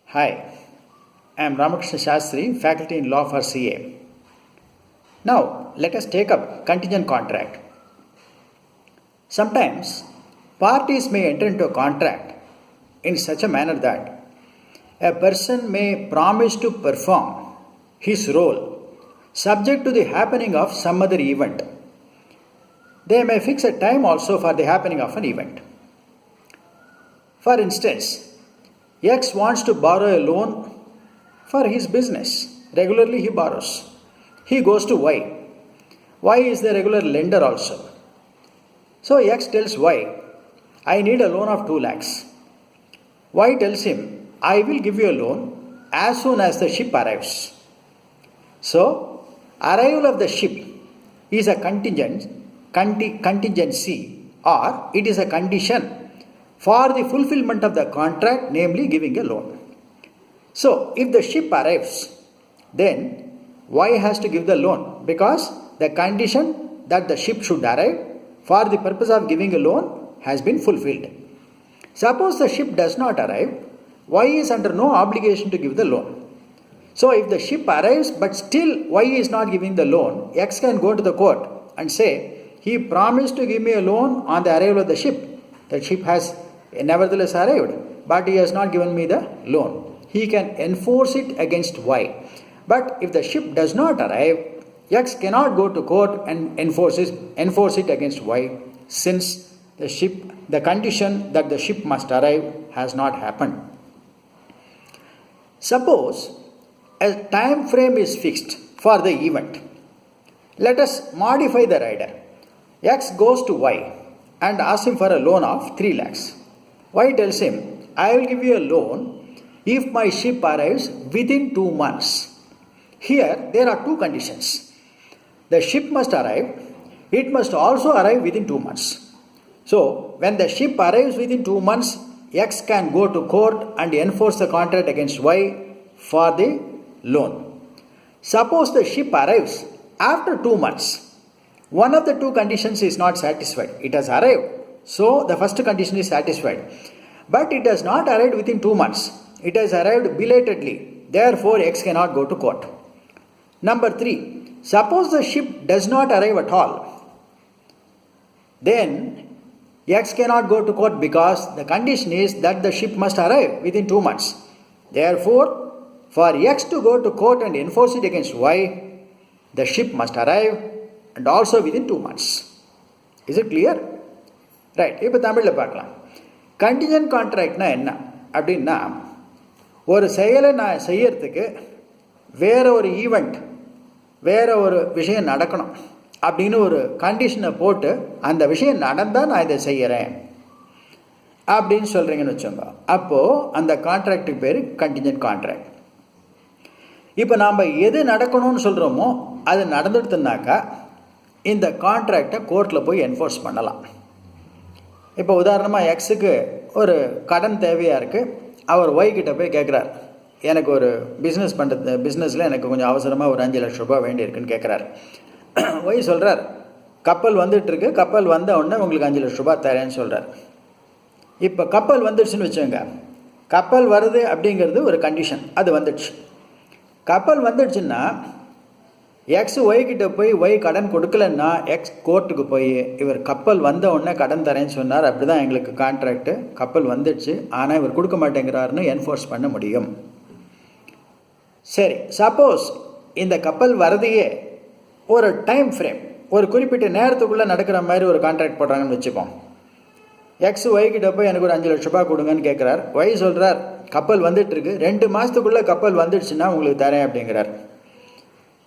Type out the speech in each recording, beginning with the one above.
Hi, I am Ramakrishna Shastri, faculty in law for CA. Now, let us take up contingent contract. Sometimes, parties may enter into a contract in such a manner that a person may promise to perform his role subject to the happening of some other event. They may fix a time also for the happening of an event. For instance, X wants to borrow a loan for his business. Regularly he borrows. He goes to Y. Y is the regular lender also. So X tells Y, I need a loan of 2 lakhs. Y tells him, I will give you a loan as soon as the ship arrives. So, arrival of the ship is a contingency, or it is a condition for the fulfillment of the contract, namely giving a loan. So, if the ship arrives, then Y has to give the loan because the condition that the ship should arrive for the purpose of giving a loan has been fulfilled. Suppose the ship does not arrive, Y is under no obligation to give the loan. So, if the ship arrives but still Y is not giving the loan, X can go to the court and say, he promised to give me a loan on the arrival of the ship. The ship has nevertheless arrived, but he has not given me the loan. He can enforce it against Y. But if the ship does not arrive, X cannot go to court and enforce it against Y, since the condition that the ship must arrive has not happened. Suppose a time frame is fixed for the event. Let us modify the rider. X goes to Y and asks him for a loan of 3 lakhs. Y tells him, I will give you a loan if my ship arrives within 2 months. Here, there are 2 conditions. The ship must arrive. It must also arrive within 2 months. So, when the ship arrives within 2 months, X can go to court and enforce the contract against Y for the loan. Suppose the ship arrives after 2 months. One of the 2 conditions is not satisfied. It has arrived. So, the first condition is satisfied. But it has not arrived within 2 months. It has arrived belatedly. Therefore, X cannot go to court. Number 3. Suppose the ship does not arrive at all. Then, X cannot go to court because the condition is that the ship must arrive within 2 months. Therefore, for X to go to court and enforce it against Y, the ship must arrive and also within 2 months. Is it clear? Right. இப்போ தமிழில் பார்க்கலாம். Contingent கான்ட்ராக்ட்னா என்ன அப்படின்னா, ஒரு செயலை நான் செய்யறதுக்கு வேற ஒரு ஈவெண்ட், வேற ஒரு விஷயம் நடக்கணும் அப்படின்னு ஒரு கண்டிஷனை போட்டு அந்த விஷயம் நடந்தால் நான் இதை செய்கிறேன் அப்படின்னு சொல்கிறீங்கன்னு வச்சோங்க. அப்போது அந்த கான்ட்ராக்டுக்கு பேர் கண்டிஜென்ட் கான்ட்ராக்ட். இப்போ நாம் எது நடக்கணும்னு சொல்கிறோமோ அது நடந்துடுத்துனாக்கா இந்த கான்ட்ராக்டை கோர்ட்டில் போய் என்ஃபோர்ஸ் பண்ணலாம். இப்போ உதாரணமாக எக்ஸுக்கு ஒரு கடன் தேவையாக இருக்குது. அவர் ஒய் கிட்ட போய் கேட்குறார், எனக்கு ஒரு பிஸ்னஸில் எனக்கு கொஞ்சம் அவசரமாக ஒரு 5 லட்ச ரூபாய் வேண்டியிருக்குன்னு கேட்குறார். ஒய் சொல்கிறார், கப்பல் வந்துட்டுருக்கு, கப்பல் வந்த உடனே உங்களுக்கு 5 லட்ச ரூபாய் தரேன்னு சொல்கிறார். இப்போ கப்பல் வந்துடுச்சுன்னு வச்சுக்கோங்க. கப்பல் வருது அப்படிங்கிறது ஒரு கண்டிஷன், அது வந்துடுச்சு. கப்பல் வந்துடுச்சுன்னா எக்ஸ் ஒய் கிட்ட போய் ஒய் கடன் கொடுக்கலன்னா எக்ஸ் கோர்ட்டுக்கு போய் இவர் கப்பல் வந்த உடனே கடன் தரேன்னு சொன்னார், அப்படி தான் எங்களுக்கு கான்ட்ராக்டு, கப்பல் வந்துடுச்சு, ஆனால் இவர் கொடுக்க மாட்டேங்கிறாருன்னு என்ஃபோர்ஸ் பண்ண முடியும். சரி, சப்போஸ் இந்த கப்பல் வரதையே ஒரு டைம் ஃப்ரேம், ஒரு குறிப்பிட்ட நேரத்துக்குள்ளே நடக்கிற மாதிரி ஒரு கான்ட்ராக்ட் போடுறாங்கன்னு வச்சுப்போம். எக்ஸ் ஒய் கிட்ட போய் எனக்கு ஒரு 5 லட்ச ரூபாய் கொடுங்கன்னு கேட்குறார். ஒய் சொல்கிறார், கப்பல் வந்துட்டுருக்கு, 2 மாதத்துக்குள்ளே கப்பல் வந்துடுச்சுன்னா உங்களுக்கு தரேன் அப்படிங்கிறார்.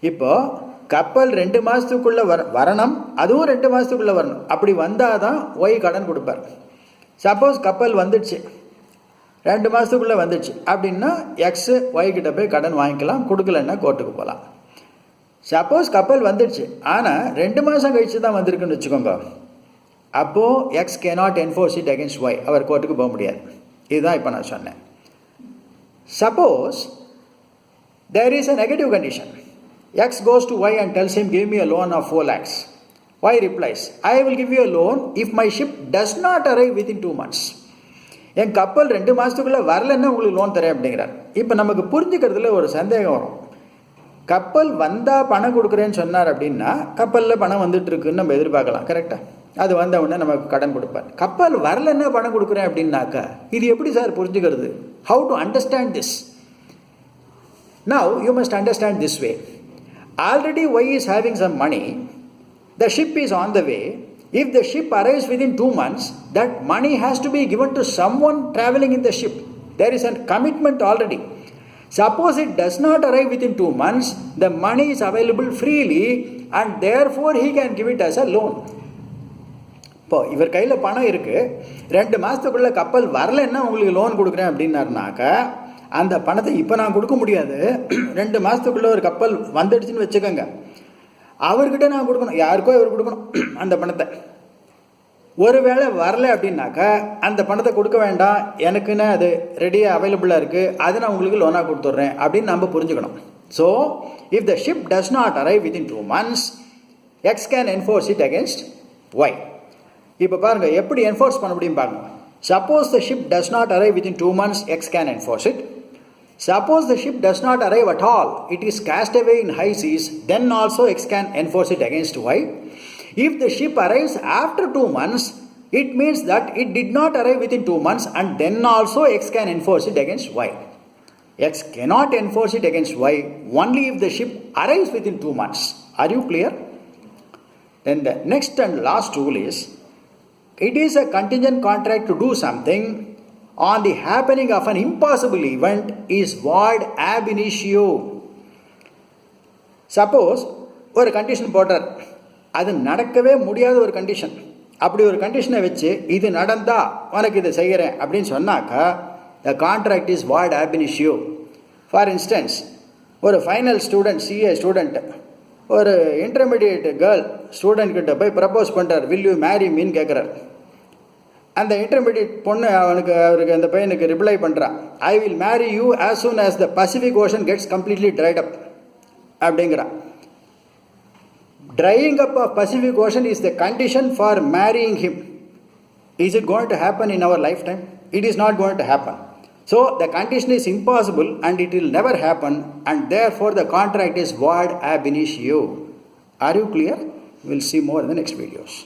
இப்போது கப்பல் 2 மாதத்துக்குள்ளே வரணும், அதுவும் 2 மாதத்துக்குள்ளே வரணும். அப்படி வந்தால் தான் ஒய் கடன் கொடுப்பார். சப்போஸ் கப்பல் வந்துடுச்சு, 2 மாதத்துக்குள்ளே வந்துடுச்சு அப்படின்னா எக்ஸு ஒய் கிட்ட போய் கடன் வாங்கிக்கலாம், கொடுக்கலன்னா கோர்ட்டுக்கு போகலாம். சப்போஸ் கப்பல் வந்துடுச்சு ஆனால் 2 மாதம் கழித்து தான் வந்திருக்குன்னு வச்சுக்கோங்க. அப்போது X cannot enforce it against Y, அவர் கோர்ட்டுக்கு போக முடியாது. இதுதான் இப்போ நான் சொன்னேன். Suppose there is a negative condition. X goes to Y and tells him, give me a loan of 4 lakhs. Y replies, I will give you a loan if my ship does not arrive within 2 months. என் கப்பல் 2 மாதத்துக்குள்ளே வரலன்னா உங்களுக்கு loan தரேன் அப்படிங்கிறார். இப்போ நமக்கு புரிஞ்சுக்கிறதுல ஒரு சந்தேகம் வரும். கப்பல் வந்தால் பணம் கொடுக்குறேன்னு சொன்னார் அப்படின்னா கப்பலில் பணம் வந்துட்டு இருக்குன்னு நம்ம எதிர்பார்க்கலாம். கரெக்டாக? அது வந்த உடனே நமக்கு கடன் கொடுப்பார். கப்பல் வரலன்னா பணம் கொடுக்குறேன் அப்படின்னாக்கா இது எப்படி சார் புரிஞ்சுக்கிறது? How to understand this? Now you must understand this way. Already Y is having some money. The ship is on the way. If the ship arrives within 2 months, that money has to be given to someone traveling in the ship. There is a commitment already. Suppose it does not arrive within 2 months, the money is available freely and therefore he can give it as a loan. இப்போ இவர் கையில் பணம் இருக்குது, 2 மாதத்துக்குள்ளே கப்பல் வரலன்னா உங்களுக்கு loan கொடுக்குறேன் அப்படின்னாருனாக்கா அந்த பணத்தை இப்போ நான் கொடுக்க முடியாது. 2 மாதத்துக்குள்ளே ஒரு கப்பல் வந்துடுச்சுன்னு வச்சுக்கோங்க, அவர்கிட்ட நான் கொடுக்கணும், யாருக்கோ இவர் கொடுக்கணும் அந்த பணத்தை. ஒருவேளை வரல அப்படின்னாக்கா அந்த பணத்தை கொடுக்க வேண்டாம், எனக்குன்னு அது ரெடியாக அவைலபிளாக இருக்குது, அது நான் உங்களுக்கு லோனாக கொடுத்துட்றேன் அப்படின்னு நம்ம புரிஞ்சுக்கணும். So if the ship does not arrive within 2 months, X can enforce it against Y. இப்போ பாருங்கள் எப்படி என்ஃபோர்ஸ் பண்ண முடியும் பாருங்க. Suppose the ship does not arrive within 2 months, X can enforce it. Suppose the ship does not arrive at all, it is cast away in high seas, then also X can enforce it against Y. If the ship arrives after 2 months, it means that it did not arrive within 2 months and then also X can enforce it against Y. X cannot enforce it against Y only if the ship arrives within 2 months. Are you clear? Then the next and last rule is, it is a contingent contract to do something on the happening of an impossible event is void ab initio. Suppose ஒரு condition போடுறார், அது நடக்கவே முடியாத ஒரு condition, அப்படி ஒரு கண்டிஷனை வச்சு இது நடந்தா உனக்கு இதை செய்கிறேன் அப்படின்னு சொன்னாக்கா த contract is void ab initio. For instance, ஒரு ஃபைனல் ஸ்டூடெண்ட், சிஏ ஸ்டூடெண்ட் ஒரு இன்டர்மீடியேட் கேர்ள் ஸ்டூடெண்ட் கிட்ட போய் ப்ரப்போஸ் பண்ணுறார், வில் யூ மேரி மீன் கேட்குறார். அந்த இன்டர்மீடியட் பொண்ணு அவருக்கு அந்த பையனுக்கு ரிப்ளை பண்ணுறான், I will marry you as soon as the Pacific ocean gets completely dried up அப்படிங்கிறான். Drying up of Pacific ocean is the condition for marrying him. Is it going to happen in our lifetime? It is not going to happen. So the condition is impossible and it will never happen and therefore the contract is void ab initio. Are you clear? We'll see more in the next videos.